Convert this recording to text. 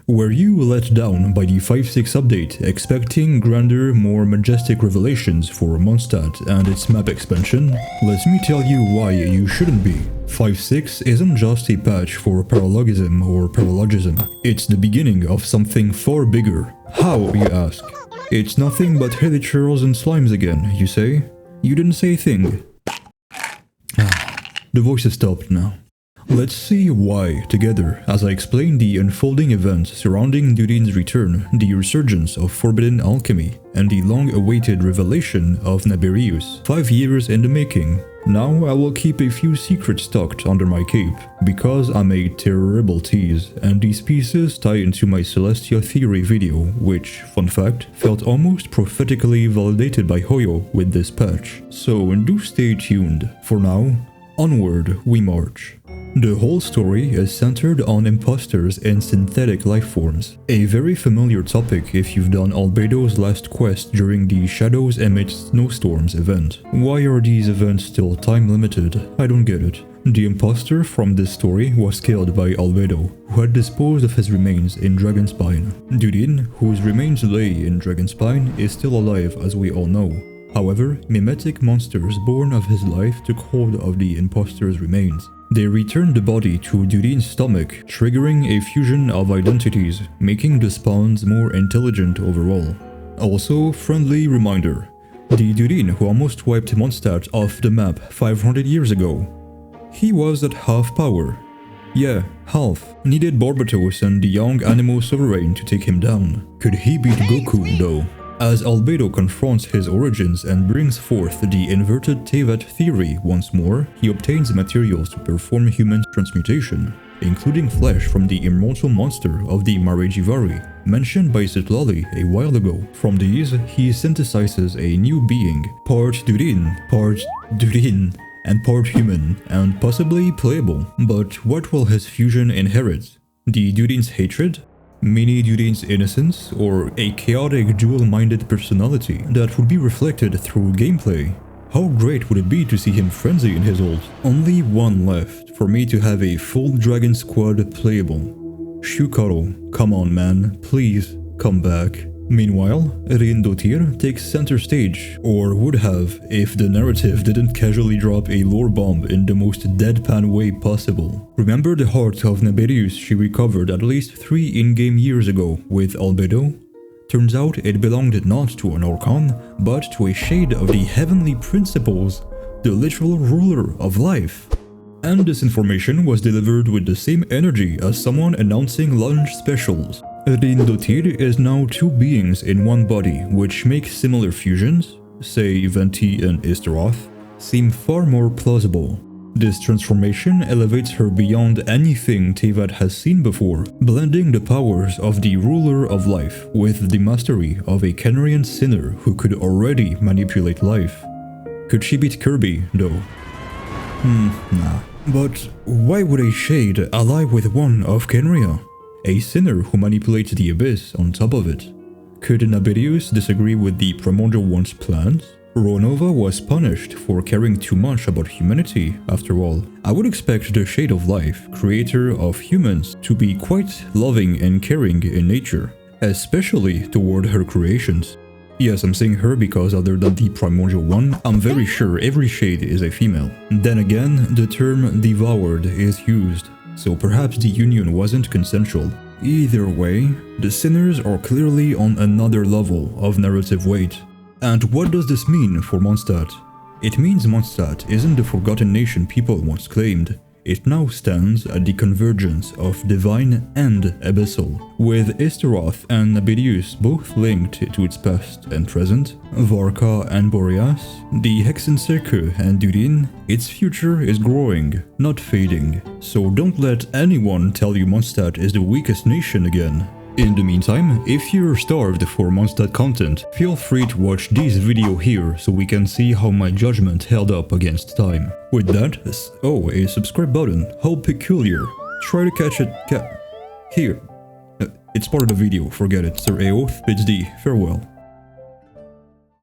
Were you let down by the 5.6 update, expecting grander, more majestic revelations for Mondstadt and its map expansion? Let me tell you why you shouldn't be. 5.6 isn't just a patch for Paralogism or Paralogism. It's the beginning of something far bigger. How, you ask? It's nothing but hilichurls and slimes again, you say? You didn't say a thing. The voice has stopped now. Let's see why together as I explain the unfolding events surrounding Durin's return, the resurgence of forbidden alchemy, and the long-awaited revelation of Naberius. 5 years in the making. Now I will keep a few secrets tucked under my cape, because I'm a terrible tease, and these pieces tie into my Celestia theory video, which, fun fact, felt almost prophetically validated by Hoyo with this patch. So do stay tuned. For now, onward we march. The whole story is centered on imposters and synthetic lifeforms, a very familiar topic if you've done Albedo's last quest during the Shadows Amidst Snowstorms event. Why are these events still time limited? I don't get it. The imposter from this story was killed by Albedo, who had disposed of his remains in Dragonspine. Durin, whose remains lay in Dragonspine, is still alive as we all know. However, mimetic monsters born of his life took hold of the imposter's remains. They returned the body to Durin's stomach, triggering a fusion of identities, making the spawns more intelligent overall. Also, friendly reminder, the Durin who almost wiped Mondstadt off the map 500 years ago. He was at half power. Yeah, half. Needed Barbatos and the young Anemo Sovereign to take him down. Could he beat Goku though? As Albedo confronts his origins and brings forth the inverted Tevat theory once more, he obtains materials to perform human transmutation, including flesh from the immortal monster of the Marejivari, mentioned by subtlety a while ago. From these, he synthesizes a new being, part Durin, and part human, and possibly playable. But what will his fusion inherit? The Durin's hatred? Mini Durin's innocence, or a chaotic dual-minded personality that would be reflected through gameplay? How great would it be to see him frenzy in his ult? Only one left for me to have a full Dragon Squad playable. Shukaro, come on man, please come back. Meanwhile, Rhinedottir takes center stage, or would have if the narrative didn't casually drop a lore bomb in the most deadpan way possible. Remember the heart of Naberius she recovered at least 3 in-game years ago with Albedo? Turns out it belonged not to an Archon, but to a shade of the heavenly principles, the literal ruler of life. And this information was delivered with the same energy as someone announcing lunch specials. Rhinedottir is now 2 beings in one body, which makes similar fusions, say Venti and Istaroth, seem far more plausible. This transformation elevates her beyond anything Tevat has seen before, blending the powers of the ruler of life with the mastery of a Kenrian sinner who could already manipulate life. Could she beat Kirby, though? Nah. But why would a shade ally with one of Kenria? A sinner who manipulates the abyss on top of it. Could Naberius disagree with the Primordial One's plans? Ronova was punished for caring too much about humanity, after all. I would expect the Shade of Life, creator of humans, to be quite loving and caring in nature, especially toward her creations. Yes, I'm saying her because other than the Primordial One, I'm very sure every shade is a female. Then again, the term devoured is used, so perhaps the union wasn't consensual. Either way, the sinners are clearly on another level of narrative weight. And what does this mean for Mondstadt? It means Mondstadt isn't the forgotten nation people once claimed. It now stands at the convergence of divine and abyssal, with Istaroth and Naberius both linked to its past and present, Varka and Boreas, the Hexenzirkel and Durin. Its future is growing, not fading, so don't let anyone tell you Mondstadt is the weakest nation again. In the meantime, if you're starved for Mondstadt content, feel free to watch this video here so we can see how my judgment held up against time. With that, a subscribe button, how peculiar. Try to catch it, here. It's part of the video, forget it. Sir Aoth bids thee farewell.